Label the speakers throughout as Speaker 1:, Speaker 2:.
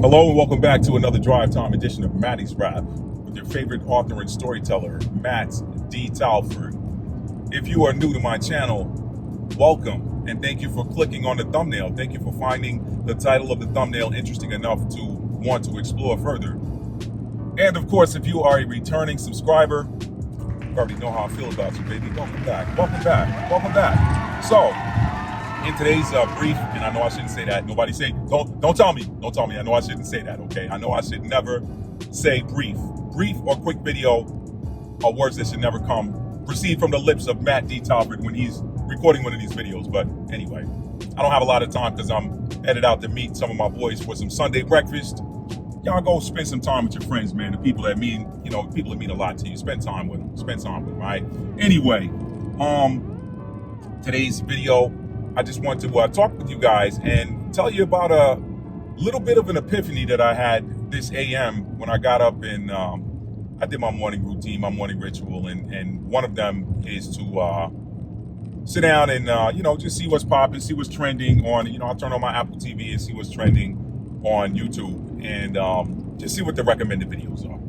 Speaker 1: Hello and welcome back to another Drive Time edition of Matty's Rap with your favorite author and storyteller, Matt D. Talford. If you are new to my channel, welcome and thank you for clicking on the thumbnail. Thank you for finding the title of the thumbnail interesting enough to want to explore further. And of course, if you are a returning subscriber, you already know how I feel about you, baby. Welcome back, welcome back, welcome back. So, in today's brief, and I know I shouldn't say that. Nobody say, don't tell me. Don't tell me. I know I shouldn't say that, okay? I know I should never say brief. Brief or quick video are words that should never proceed from the lips of Matt D. Talford when he's recording one of these videos. But anyway, I don't have a lot of time because I'm headed out to meet some of my boys for some Sunday breakfast. Y'all go spend some time with your friends, man. The people that mean, people that mean a lot to you. Spend time with them. Spend time with them, right? Anyway, today's video, I just want to talk with you guys and tell you about a little bit of an epiphany that I had this AM when I got up and I did my morning routine, my morning ritual, and one of them is to sit down and just see what's popping, see what's trending on. I'll turn on my Apple TV and see what's trending on YouTube and just see what the recommended videos are.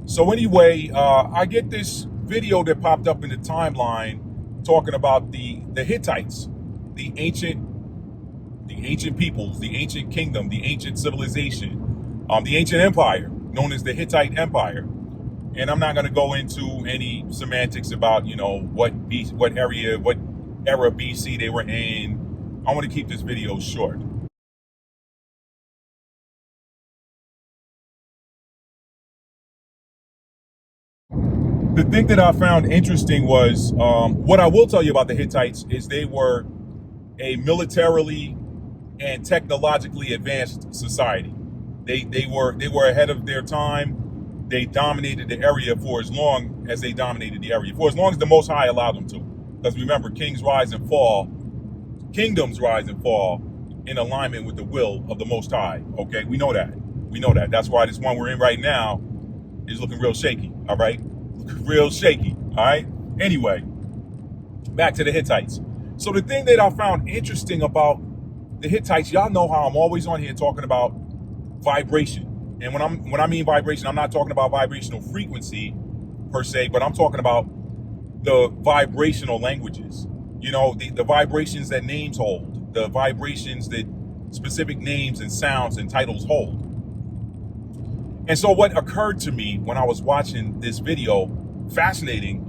Speaker 1: So anyway, I get this video that popped up in the timeline talking about the Hittites. The ancient peoples, the ancient kingdom, the ancient civilization, the ancient empire known as the Hittite Empire. And I'm not going to go into any semantics about, what era BC they were in. I want to keep this video short. The thing that I found interesting was what I will tell you about the Hittites is they were a militarily and technologically advanced society. They were ahead of their time. They dominated the area for as long as they dominated the area, for as long as the Most High allowed them to. Because remember, kingdoms rise and fall in alignment with the will of the Most High. Okay, we know that. That's why this one we're in right now is looking real shaky. All right, real shaky. All right. Anyway, back to the Hittites. So the thing that I found interesting about the Hittites, y'all know how I'm always on here talking about vibration. And when I mean vibration, I'm not talking about vibrational frequency per se, but I'm talking about the vibrational languages. The vibrations that names hold, the vibrations that specific names and sounds and titles hold. And so what occurred to me when I was watching this video, fascinating,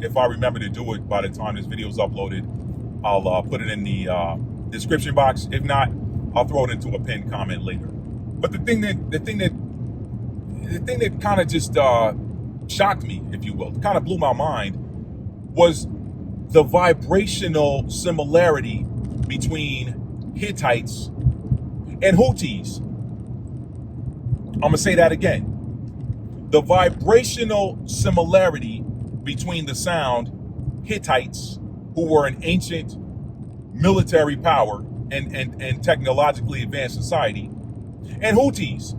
Speaker 1: if I remember to do it by the time this video is uploaded, I'll put it in the description box. If not, I'll throw it into a pinned comment later. But the thing that kind of just shocked me, if you will, kind of blew my mind, was the vibrational similarity between Hittites and Houthis. I'm gonna say that again. The vibrational similarity between the sound Hittites, who were an ancient military power and technologically advanced society, and Houthis.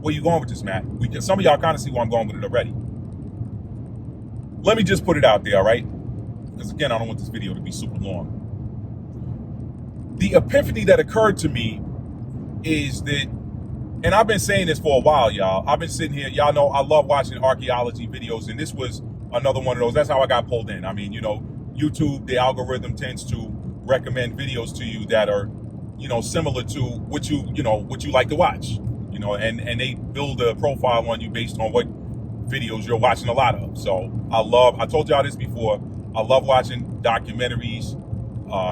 Speaker 1: Where you going with this, Matt? Some of y'all kind of see where I'm going with it already. Let me just put it out there, all right? Because again, I don't want this video to be super long. The epiphany that occurred to me is that, and I've been saying this for a while, y'all. I've been sitting here, y'all know I love watching archaeology videos, and this was another one of those. That's how I got pulled in. I mean, YouTube, the algorithm tends to recommend videos to you that are, similar to what you like to watch, and they build a profile on you based on what videos you're watching a lot of. So I told y'all this before, I love watching documentaries,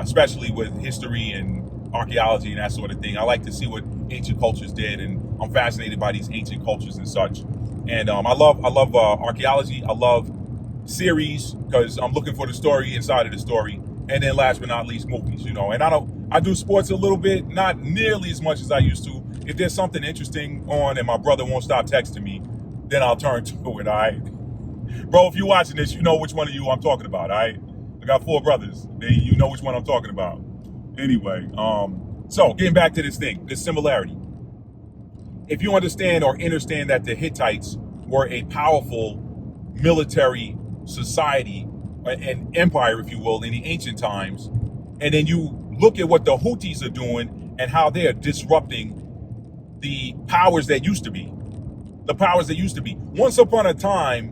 Speaker 1: especially with history and archaeology and that sort of thing. I like to see what ancient cultures did, and I'm fascinated by these ancient cultures and such. And I love archaeology. I love series because I'm looking for the story inside of the story. And then last but not least, movies, and I do sports a little bit, not nearly as much as I used to. If there's something interesting on and my brother won't stop texting me, then I'll turn to it, all right? Bro, if you're watching this, you know which one of you I'm talking about, all right? I got 4 brothers. You know which one I'm talking about. Anyway, so getting back to this thing, this similarity. If you understand or understand that the Hittites were a powerful military society, an empire, if you will, in the ancient times, and then you look at what the Houthis are doing and how they are disrupting the powers that used to be. The powers that used to be. Once upon a time,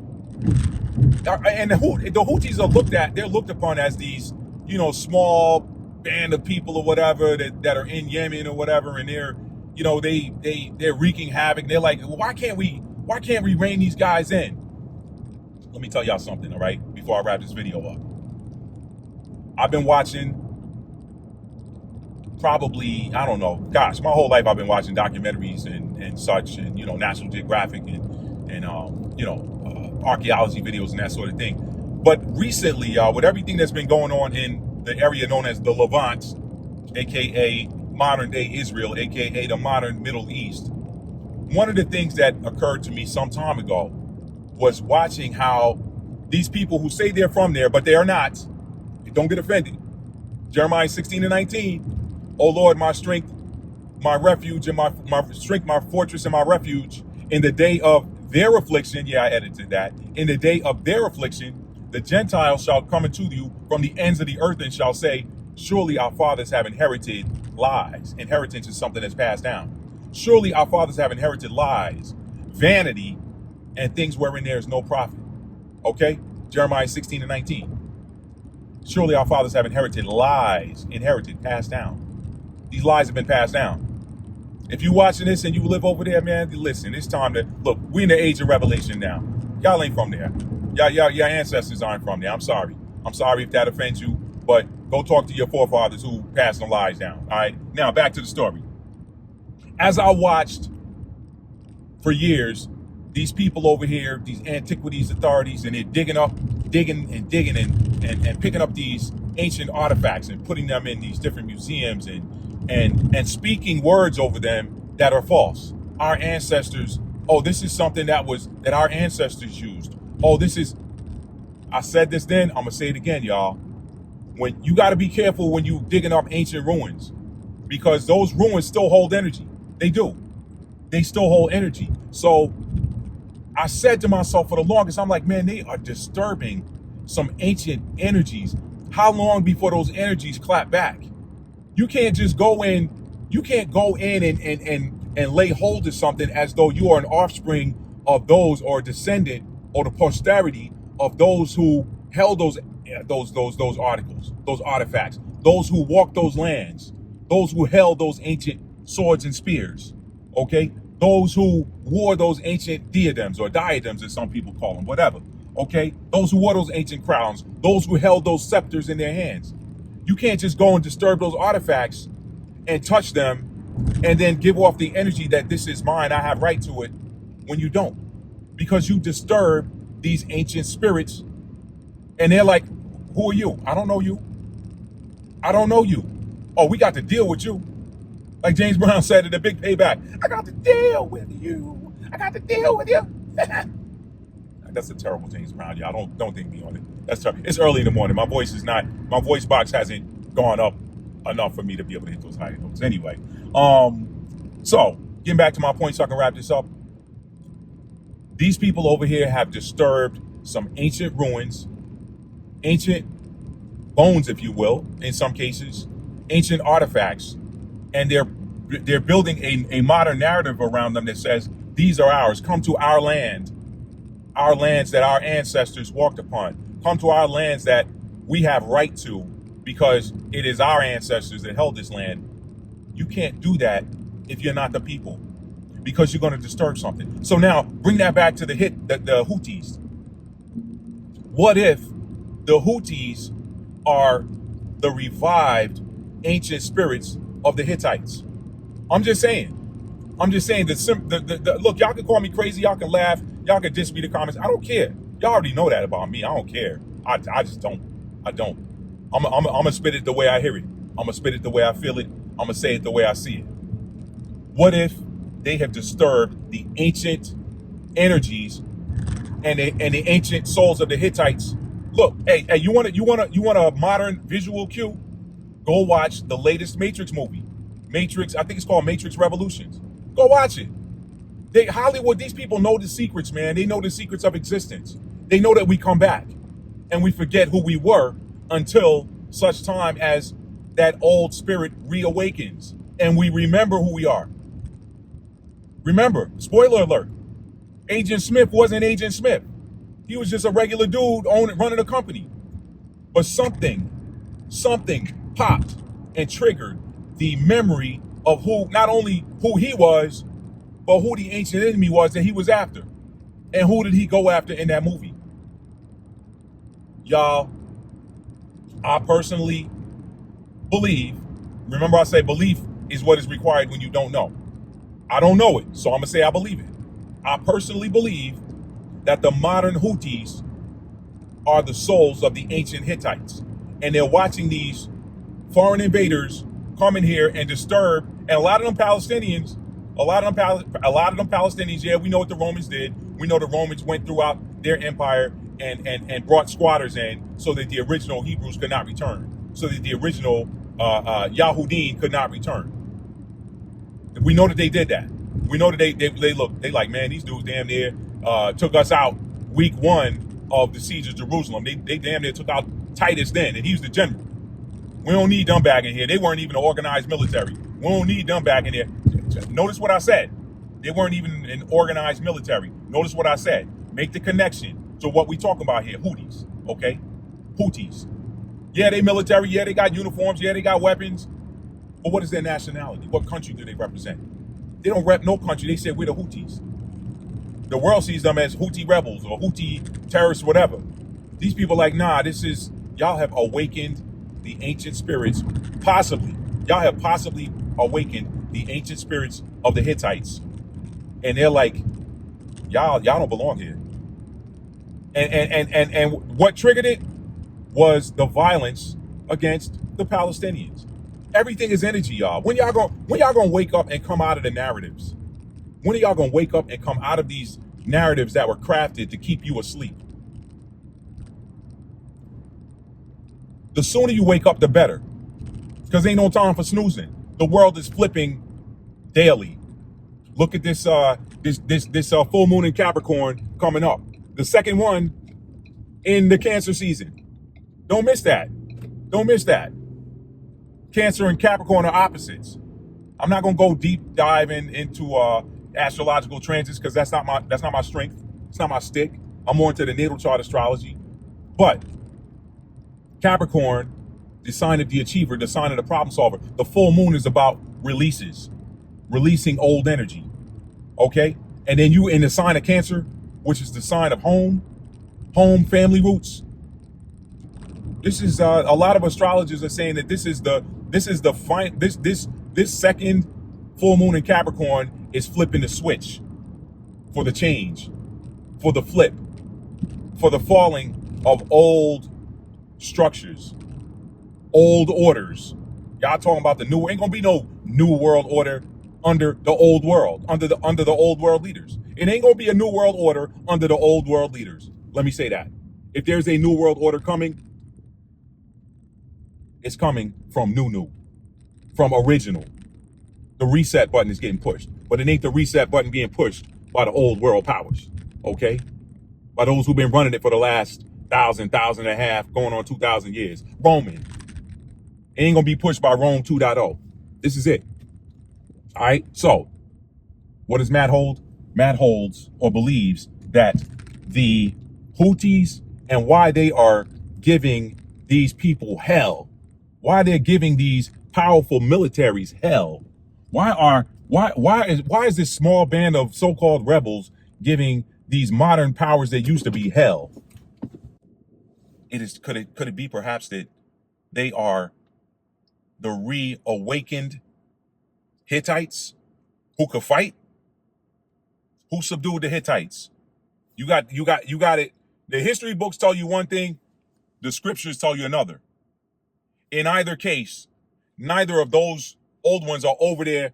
Speaker 1: and the Houthis are they're looked upon as these, small band of people or whatever that are in Yemen or whatever, and they're, they're wreaking havoc. They're like, well, why can't we rein these guys in? Let me tell y'all something, all right, before I wrap this video up. I've been watching probably, I don't know, gosh, my whole life I've been watching documentaries and such, and National Geographic and archaeology videos and that sort of thing. But recently, with everything that's been going on in the area known as the Levant, aka modern day Israel, aka the modern Middle East, one of the things that occurred to me some time ago was watching how these people who say they're from there, but they are not, don't get offended. Jeremiah 16:19, O Lord, my strength, my refuge, and my strength, my fortress, and my refuge, in the day of their affliction, yeah, I edited that, in the day of their affliction, the Gentiles shall come unto you from the ends of the earth and shall say, surely our fathers have inherited lies. Inheritance is something that's passed down. Surely our fathers have inherited lies, vanity, and things wherein there is no profit. Okay? Jeremiah 16:19. Surely our fathers have inherited lies, passed down. These lies have been passed down. If you're watching this and you live over there, man, listen, it's time to, look, we're in the age of revelation now. Y'all ain't from there. Your ancestors aren't from there. I'm sorry. I'm sorry if that offends you, but go talk to your forefathers who passed the lies down, all right? Now, back to the story. As I watched for years, these people over here, these antiquities authorities, and they're digging and picking up these ancient artifacts and putting them in these different museums and speaking words over them that are false. Our ancestors, oh, this is something that our ancestors used. Oh, I said this then, I'm gonna say it again, y'all. When you gotta be careful when you digging up ancient ruins, because those ruins still hold energy. They do. They still hold energy. So I said to myself for the longest, I'm like, man, they are disturbing some ancient energies. How long before those energies clap back? You can't just go in, and lay hold of something as though you are an offspring of those, or a descendant, or the posterity of those who held those articles, those artifacts, those who walked those lands, those who held those ancient swords and spears, okay? Those who wore those ancient diadems, or diadems as some people call them, whatever, okay? Those who wore those ancient crowns, those who held those scepters in their hands. You can't just go and disturb those artifacts and touch them and then give off the energy that this is mine, I have right to it, when you don't. Because you disturb these ancient spirits, and they're like, who are you? I don't know you. I don't know you. Oh, we got to deal with you. Like James Brown said in The Big Payback, I got to deal with you. I got to deal with you. That's a terrible James Brown. Y'all don't think me on it. That's terrible. It's early in the morning. My voice box hasn't gone up enough for me to be able to hit those high notes. Anyway, so getting back to my point so I can wrap this up. These people over here have disturbed some ancient ruins, ancient bones, if you will, in some cases, ancient artifacts, and they're building a modern narrative around them that says, these are ours. Come to our land, our lands that our ancestors walked upon. Come to our lands that we have right to, because it is our ancestors that held this land. You can't do that if you're not the people, because you're going to disturb something. So now bring that back to the Houthis. What if the Houthis are the revived ancient spirits of the Hittites? I'm just saying. Look, y'all can call me crazy. Y'all can laugh. Y'all can diss me in the comments. I don't care. Y'all already know that about me. I don't care. I just don't. I don't. I'm gonna spit it the way I hear it. I'm gonna spit it the way I feel it. I'm gonna say it the way I see it. What if they have disturbed the ancient energies and the ancient souls of the Hittites? Look, hey, you want a modern visual cue? Go watch the latest Matrix movie. Matrix, I think it's called Matrix Revolutions. Go watch it. Hollywood, these people know the secrets, man. They know the secrets of existence. They know that we come back and we forget who we were until such time as that old spirit reawakens and we remember who we are. Remember, spoiler alert, Agent Smith wasn't Agent Smith. He was just a regular dude running a company. But something popped and triggered the memory of not only who he was, but who the ancient enemy was that he was after. And who did he go after in that movie? Y'all, I personally believe, remember I say belief is what is required when you don't know. I don't know it, so I'm going to say I believe it. I personally believe that the modern Houthis are the souls of the ancient Hittites. And they're watching these foreign invaders come in here and disturb, and a lot of them Palestinians, yeah, we know what the Romans did. We know the Romans went throughout their empire and brought squatters in so that the original Hebrews could not return, so that the original Yahudim could not return. We know that they did that. We know that they like, man, these dudes damn near took us out week one of the siege of Jerusalem. They damn near took out Titus then, and he was the general. We don't need them back in here. They weren't even an organized military. We don't need them back in here. Notice what I said. They weren't even an organized military. Notice what I said. Make the connection to what we talking about here. Houthis, okay? Houthis. Yeah, they military. Yeah, they got uniforms. Yeah, they got weapons. But what is their nationality? What country do they represent? They don't rep no country. They say we're the Houthis. The world sees them as Houthi rebels or Houthi terrorists, whatever. These people are like, nah, y'all have awakened the ancient spirits, possibly. Y'all have possibly awakened the ancient spirits of the Hittites. And they're like, y'all don't belong here. And what triggered it was the violence against the Palestinians. Everything is energy, y'all. When y'all gonna wake up and come out of the narratives? When are y'all gonna wake up and come out of these narratives that were crafted to keep you asleep? The sooner you wake up, the better. Because ain't no time for snoozing. The world is flipping daily. Look at this full moon in Capricorn coming up. The second one in the Cancer season. Don't miss that. Don't miss that. Cancer and Capricorn are opposites. I'm not gonna go deep dive into astrological transits because that's not my strength. It's not my stick. I'm more into the natal chart astrology. But Capricorn, the sign of the achiever, the sign of the problem solver. The full moon is about releasing old energy. Okay? And then you in the sign of Cancer, which is the sign of home, family roots. This is a lot of astrologers are saying that this second full moon in Capricorn is flipping the switch for the change, for the flip, for the falling of old structures, old orders. Y'all talking about the new? Ain't gonna be no new world order under the old world, under the old world leaders. It ain't gonna be a new world order under the old world leaders. Let me say that. If there's a new world order coming, it's coming from new, from original. The reset button is getting pushed, but it ain't the reset button being pushed by the old world powers, okay? By those who've been running it for the last 1,000 and a half, going on 2,000 years. Roman. It ain't gonna be pushed by Rome 2.0. This is it. All right, so what does Matt hold? Matt holds or believes that the Houthis and why they are giving these people hell, why they're giving these powerful militaries hell, why is this small band of so-called rebels giving these modern powers that used to be hell? Could it be perhaps that they are the reawakened Hittites who could fight? Who subdued the Hittites? You got it. The history books tell you one thing, the scriptures tell you another. In either case, neither of those old ones are over there.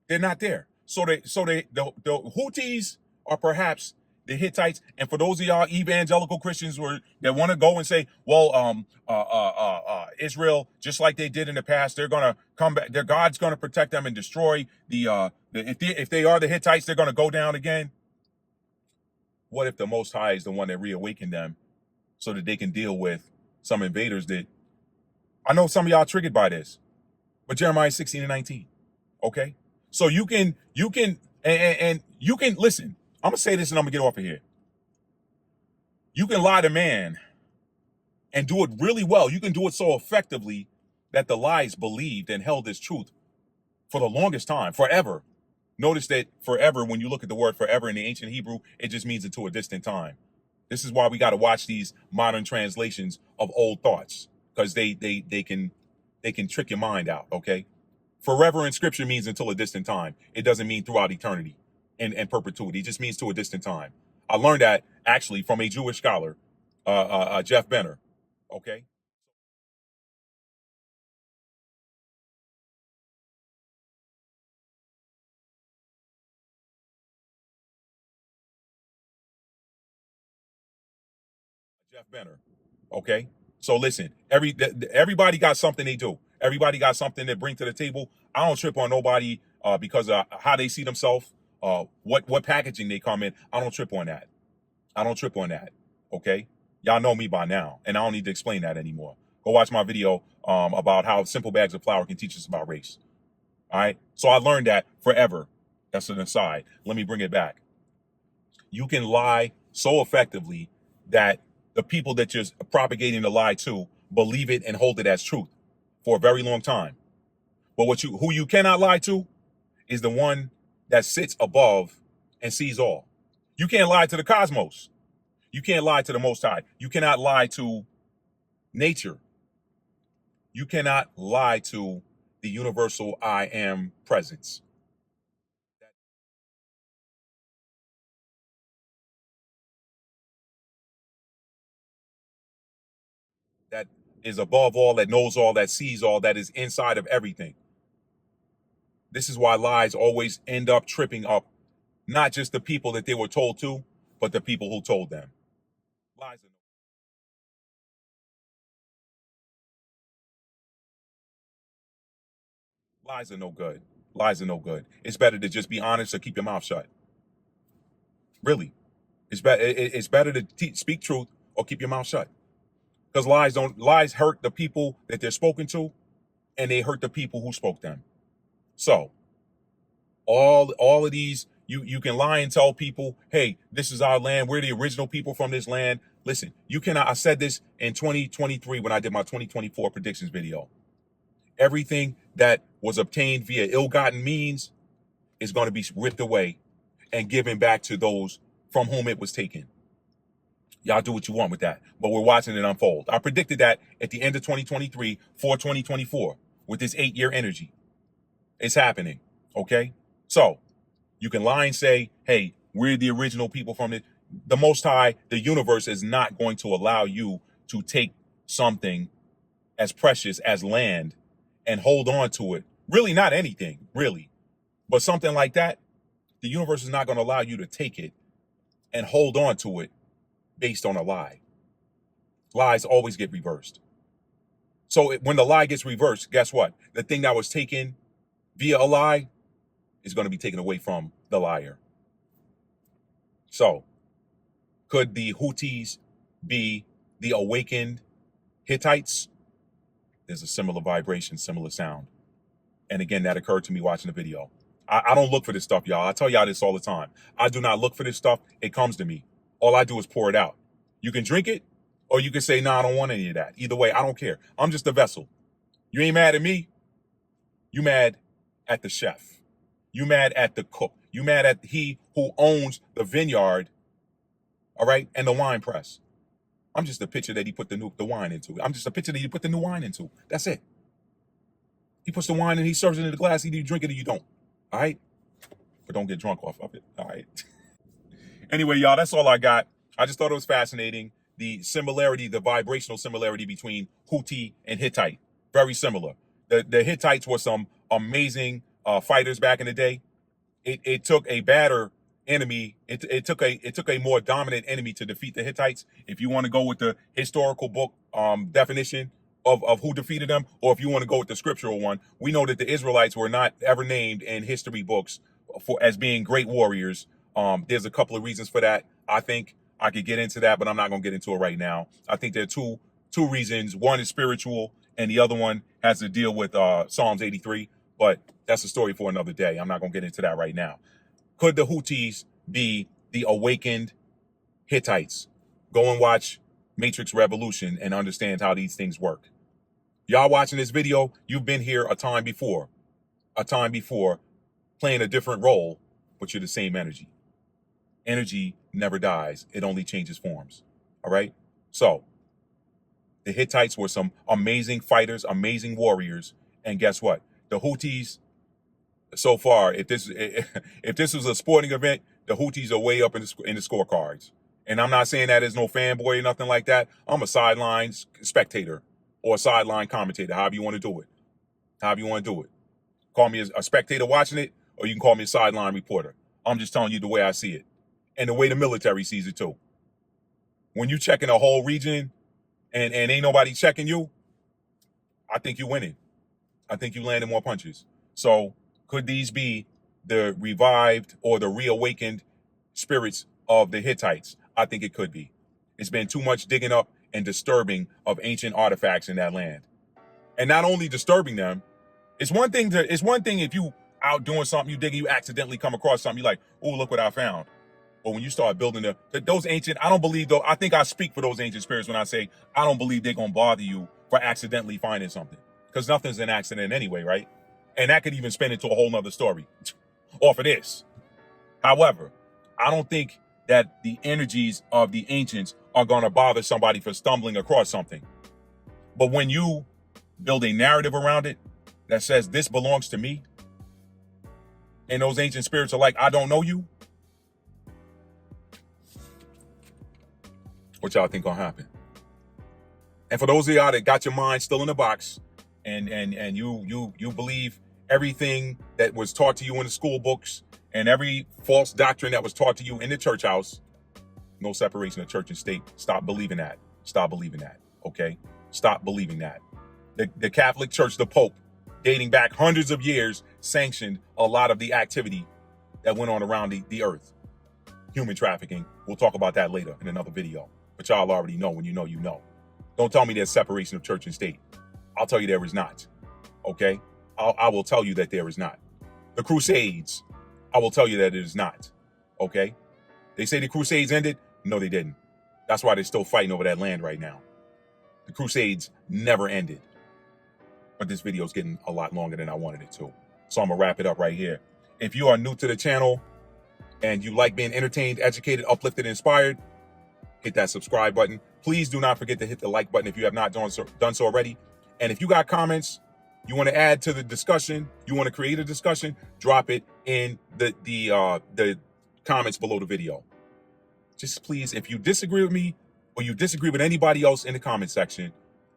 Speaker 1: They're not there. So the Houthis are perhaps the Hittites. And for those of y'all evangelical Christians that want to go and say, well, Israel, just like they did in the past, they're gonna come back. God's gonna protect them and destroy if they are the Hittites, they're gonna go down again. What if the Most High is the one that reawakened them so that they can deal with some invaders that I know some of y'all triggered by this, but Jeremiah 16:19. Okay. So you can And you can listen. I'm gonna say this and I'm gonna get off of here. You can lie to man and do it really well. You can do it so effectively that the lies believed and held as truth for the longest time, forever. Notice that forever, when you look at the word forever in the ancient Hebrew, it just means until a distant time. This is why we got to watch these modern translations of old thoughts, because they can trick your mind out. Okay, forever in scripture means until a distant time. It doesn't mean throughout eternity and perpetuity. It just means to a distant time. I learned that actually from a Jewish scholar, Jeff Benner. Okay. Jeff Benner. Okay. So listen, everybody got something they do. Everybody got something they bring to the table. I don't trip on nobody because of how they see themselves, what packaging they come in. I don't trip on that. I don't trip on that. Okay. Y'all know me by now, and I don't need to explain that anymore. Go watch my video about how simple bags of flour can teach us about race. All right. So I learned that forever. That's an aside. Let me bring it back. You can lie so effectively that the people that you're propagating the lie to believe it and hold it as truth for a very long time. But who you cannot lie to is the one that sits above and sees all. You can't lie to the cosmos. You can't lie to the Most High. You cannot lie to nature. You cannot lie to the universal I am presence. That is above all, that knows all, that sees all, that is inside of everything. This is why lies always end up tripping up not just the people that they were told to, but the people who told them. Lies are lies are no good. Lies are no good. It's better to just be honest or keep your mouth shut. Really, it's better to speak truth or keep your mouth shut. Because lies hurt the people that they're spoken to, and they hurt the people who spoke them. So all of these, you can lie and tell people, hey, this is our land, we're the original people from this land. Listen, you cannot. I said this in 2023 when I did my 2024 predictions video. Everything that was obtained via ill-gotten means is going to be ripped away and given back to those from whom it was taken. Y'all do what you want with that, but we're watching it unfold. I predicted that at the end of 2023 for 2024 with this 8-year energy. It's happening. Okay. So you can lie and say, hey, we're the original people from it. The Most High, the universe is not going to allow you to take something as precious as land and hold on to it. Really, not anything, really. But something like that, the universe is not going to allow you to take it and hold on to it based on a lie. Lies always get reversed. So when the lie gets reversed, guess what? The thing that was taken via a lie is going to be taken away from the liar. So could the Houthis be the awakened Hittites? There's a similar vibration, similar sound. And again, that occurred to me watching the video. I don't look for this stuff, y'all. I tell y'all this all the time. I do not look for this stuff. It comes to me. All I do is pour it out. You can drink it, or you can say, no, I don't want any of that. Either way, I don't care. I'm just a vessel. You ain't mad at me. You mad at the chef. You mad at the cook. You mad at he who owns the vineyard, all right, and the wine press. I'm just a pitcher that he put the wine into. I'm just a pitcher that he put the new wine into. That's it. He puts the wine and he serves it in the glass. Either you drink it or you don't. All right? But don't get drunk off of it. All right? Anyway, y'all, that's all I got. I just thought it was fascinating. The similarity, the vibrational similarity between Houthi and Hittite. Very similar. The Hittites were some amazing fighters back in the day. It took a badder enemy. It took a more dominant enemy to defeat the Hittites. If you want to go with the historical book definition of who defeated them, or if you want to go with the scriptural one, we know that the Israelites were not ever named in history books as being great warriors. There's a couple of reasons for that. I think I could get into that, but I'm not going to get into it right now. I think there are two reasons. One is spiritual, and the other one has to deal with Psalms 83. But that's a story for another day. I'm not going to get into that right now. Could the Houthis be the awakened Hittites? Go and watch Matrix Revolution and understand how these things work. Y'all watching this video, you've been here a time before, playing a different role, but you're the same energy. Energy never dies. It only changes forms. All right? So, the Hittites were some amazing fighters, amazing warriors. And guess what? The Houthis, so far, if this was a sporting event, the Houthis are way up in the scorecards. And I'm not saying that as no fanboy or nothing like that. I'm a sideline spectator or a sideline commentator, however you want to do it. However you want to do it. Call me a spectator watching it, or you can call me a sideline reporter. I'm just telling you the way I see it. And the way the military sees it too. When you checking a whole region and ain't nobody checking you, I think you're winning. I think you landed more punches. So could these be the revived or the reawakened spirits of the Hittites? I think it could be. It's been too much digging up and disturbing of ancient artifacts in that land. And not only disturbing them, it's one thing if you out doing something, you digging, you accidentally come across something, you're like, oh, look what I found. But when you start building those ancient, I don't believe though, I think I speak for those ancient spirits when I say, I don't believe they're going to bother you for accidentally finding something. Because nothing's an accident anyway, right? And that could even spin into a whole nother story off of this. However, I don't think that the energies of the ancients are going to bother somebody for stumbling across something. But when you build a narrative around it that says this belongs to me, and those ancient spirits are like, I don't know you, what y'all think gonna happen? And for those of y'all that got your mind still in the box, and you believe everything that was taught to you in the school books and every false doctrine that was taught to you in the church house, no separation of church and state. Stop believing that. Stop believing that. Okay? Stop believing that. The Catholic Church, the Pope, dating back hundreds of years, sanctioned a lot of the activity that went on around the earth. Human trafficking. We'll talk about that later in another video. But y'all already know. When you know, you know. Don't tell me there's separation of church and state. I'll tell you there is not. Okay? I will tell you that there is not. The Crusades, I will tell you that it is not. Okay? They say the Crusades ended. No, they didn't. That's why they're still fighting over that land right now. The Crusades never ended. But this video is getting a lot longer than I wanted it to. So I'm going to wrap it up right here. If you are new to the channel and you like being entertained, educated, uplifted, inspired, hit that subscribe button. Please do not forget to hit the like button if you have not done so already. And if you got comments you want to add to the discussion, you want to create a discussion, drop it in the comments below the video. Just please, if you disagree with me or you disagree with anybody else in the comment section,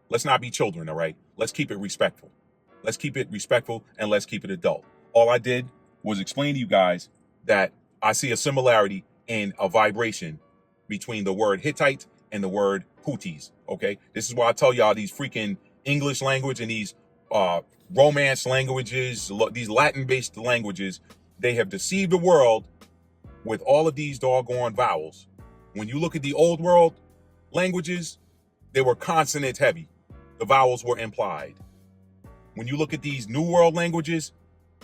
Speaker 1: let's not be children, all right? Let's keep it respectful. Let's keep it respectful and let's keep it adult. All I did was explain to you guys that I see a similarity in a vibration between the word Hittite and the word Houthis, okay? This is why I tell y'all these freaking English language and these Romance languages, these Latin-based languages, they have deceived the world with all of these doggone vowels. When you look at the old world languages, they were consonant heavy. The vowels were implied. When you look at these new world languages,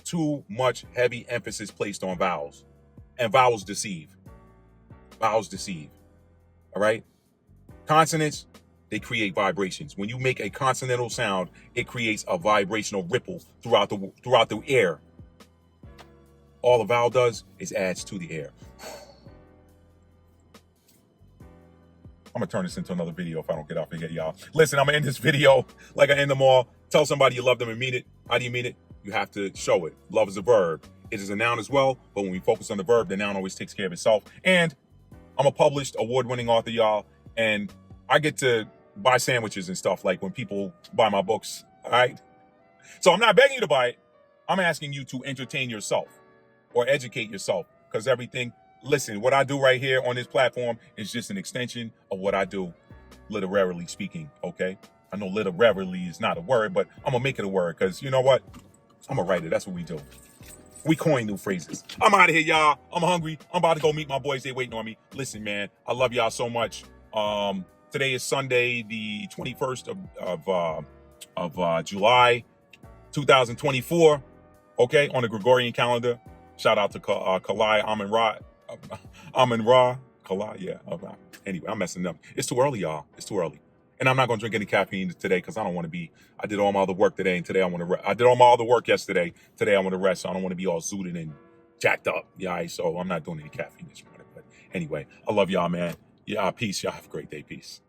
Speaker 1: too much heavy emphasis placed on vowels. And vowels deceive. Vowels deceive. All right? Consonants, they create vibrations. When you make a consonantal sound, it creates a vibrational ripple throughout the air. All a vowel does is adds to the air. I'm gonna turn this into another video if I don't get off here, y'all. Listen, I'm gonna end this video like I end them all. Tell somebody you love them and mean it. How do you mean it? You have to show it. Love is a verb. It is a noun as well, but when we focus on the verb, the noun always takes care of itself. And I'm a published award-winning author, y'all, and I get to buy sandwiches and stuff like when people buy my books, all right? So I'm not begging you to buy it. I'm asking you to entertain yourself or educate yourself because everything, listen, what I do right here on this platform is just an extension of what I do, literarily speaking, okay? I know literarily is not a word, but I'm going to make it a word because you know what? I'm a writer. That's what we do. We coin new phrases. I'm out of here, y'all. I'm hungry. I'm about to go meet my boys. They waiting on me. Listen, man, I love y'all so much. Today is Sunday, the 21st of July, 2024. Okay, on the Gregorian calendar. Shout out to Kalai Amin Ra. Amin Ra. Kalai, yeah. Anyway, I'm messing up. It's too early, y'all. It's too early. And I'm not going to drink any caffeine today because I don't want to be. I did all my other work today, and today I want to. I did all my other work yesterday. Today I want to rest, so I don't want to be all zooted and jacked up. Yeah, so I'm not doing any caffeine this morning. But anyway, I love y'all, man. Yeah, peace. Y'all have a great day. Peace.